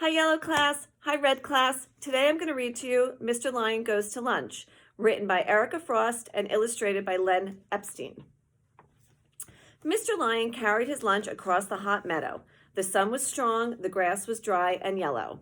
Hi, yellow class. Hi, red class. Today I'm going to read to you Mr. Lion Goes to Lunch, written by Erica Frost and illustrated by Len Epstein. Mr. Lion carried his lunch across the hot meadow. The sun was strong, the grass was dry and yellow.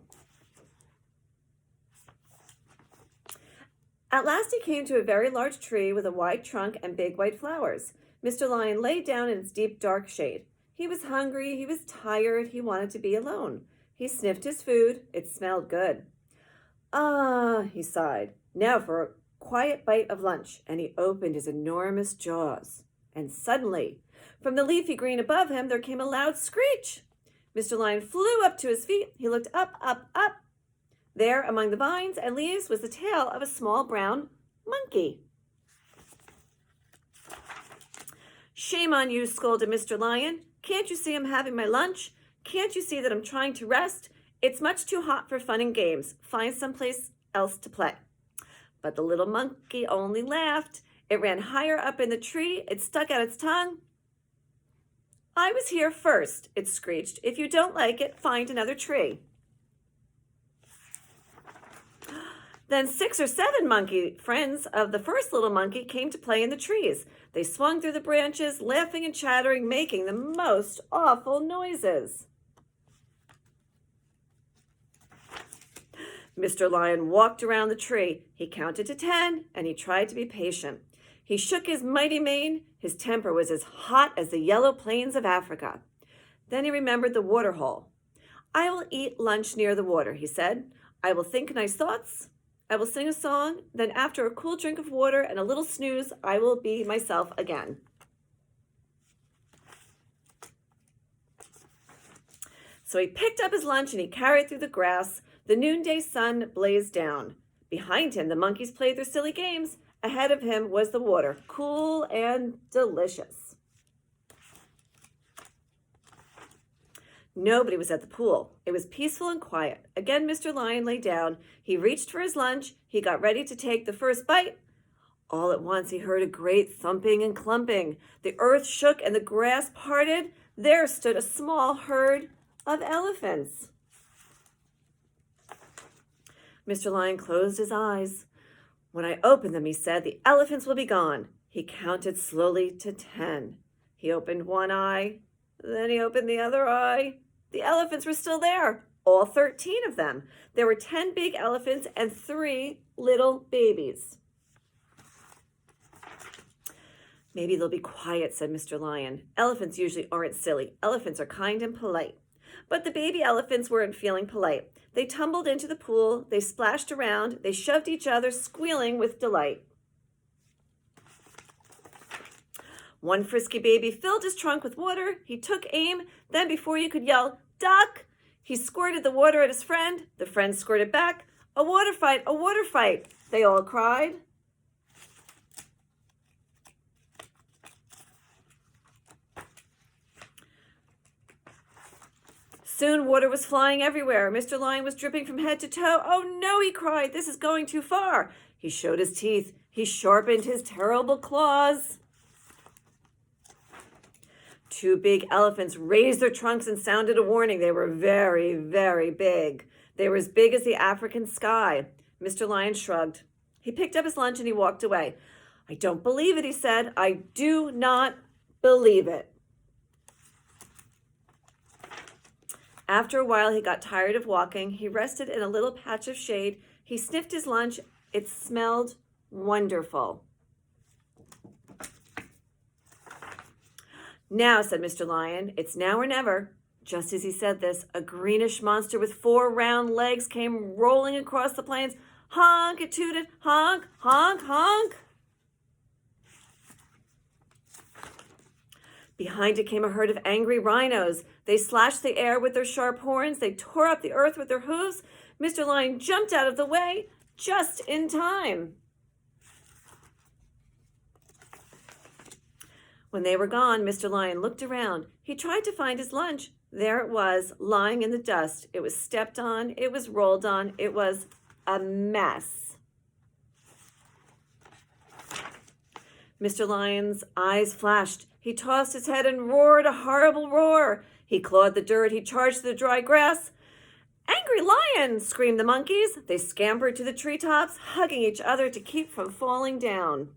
At last he came to a very large tree with a wide trunk and big white flowers. Mr. Lion lay down in its deep dark shade. He was hungry, he was tired, he wanted to be alone. He sniffed his food. It smelled good. Ah, he sighed. Now for a quiet bite of lunch, and he opened his enormous jaws. And suddenly, from the leafy green above him, there came a loud screech. Mr. Lion flew up to his feet. He looked up, up, up. There, among the vines and leaves, was the tail of a small brown monkey. Shame on you, scolded Mr. Lion. Can't you see I'm having my lunch? Can't you see that I'm trying to rest? It's much too hot for fun and games. Find someplace else to play. But the little monkey only laughed. It ran higher up in the tree. It stuck out its tongue. I was here first, it screeched. If you don't like it, find another tree. Then 6 or 7 monkey friends of the first little monkey came to play in the trees. They swung through the branches, laughing and chattering, making the most awful noises. Mr. Lion walked around the tree. He counted to 10, and he tried to be patient. He shook his mighty mane. His temper was as hot as the yellow plains of Africa. Then he remembered the water hole. I will eat lunch near the water, he said. I will think nice thoughts. I will sing a song. Then after a cool drink of water and a little snooze, I will be myself again. So he picked up his lunch and he carried through the grass. The noonday sun blazed down. Behind him, the monkeys played their silly games. Ahead of him was the water, cool and delicious. Nobody was at the pool. It was peaceful and quiet. Again, Mr. Lion lay down. He reached for his lunch. He got ready to take the first bite. All at once, he heard a great thumping and clumping. The earth shook and the grass parted. There stood a small herd of elephants. Mr. Lion closed his eyes. When I open them, he said, the elephants will be gone. He counted slowly to 10. He opened one eye, then he opened the other eye. The elephants were still there, all 13 of them. There were 10 big elephants and 3 little babies. Maybe they'll be quiet, said Mr. Lion. Elephants usually aren't silly. Elephants are kind and polite. But the baby elephants weren't feeling polite. They tumbled into the pool, they splashed around, they shoved each other, squealing with delight. One frisky baby filled his trunk with water. He took aim. Then before you could yell, duck, he squirted the water at his friend. The friend squirted back. A water fight, they all cried. Soon water was flying everywhere. Mr. Lion was dripping from head to toe. Oh no, he cried, this is going too far. He showed his teeth. He sharpened his terrible claws. 2 big elephants raised their trunks and sounded a warning. They were very, very big. They were as big as the African sky. Mr. Lion shrugged. He picked up his lunch and he walked away. I don't believe it, he said. I do not believe it. After a while, he got tired of walking. He rested in a little patch of shade. He sniffed his lunch. It smelled wonderful. Now, said Mr. Lion, it's now or never. Just as he said this, a greenish monster with 4 round legs came rolling across the plains. Honk, it tooted, honk, honk, honk. Behind it came a herd of angry rhinos. They slashed the air with their sharp horns. They tore up the earth with their hooves. Mr. Lion jumped out of the way just in time. When they were gone, Mr. Lion looked around. He tried to find his lunch. There it was, lying in the dust. It was stepped on. It was rolled on. It was a mess. Mr. Lion's eyes flashed. He tossed his head and roared a horrible roar. He clawed the dirt. He charged the dry grass. Angry lion! Screamed the monkeys. They scampered to the treetops, hugging each other to keep from falling down.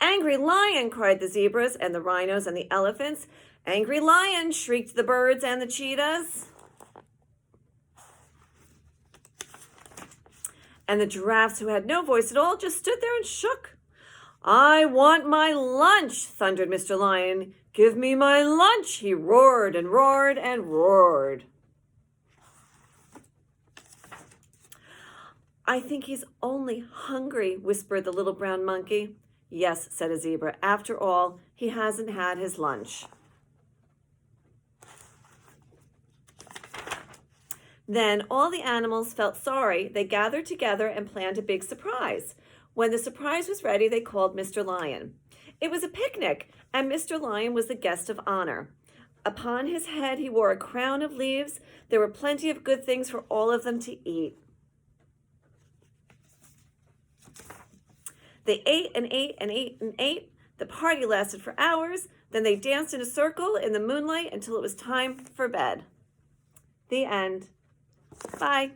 Angry lion! Cried the zebras and the rhinos and the elephants. Angry lion! Shrieked the birds and the cheetahs. And the giraffes, who had no voice at all, just stood there and shook. I want my lunch, thundered Mr. Lion. Give me my lunch, he roared and roared and roared. I think he's only hungry, whispered the little brown monkey. Yes, said a zebra. After all, he hasn't had his lunch. Then all the animals felt sorry. They gathered together and planned a big surprise. When the surprise was ready, they called Mr. Lion. It was a picnic, and Mr. Lion was the guest of honor. Upon his head, he wore a crown of leaves. There were plenty of good things for all of them to eat. They ate and ate and ate and ate. The party lasted for hours. Then they danced in a circle in the moonlight until it was time for bed. The end. Bye.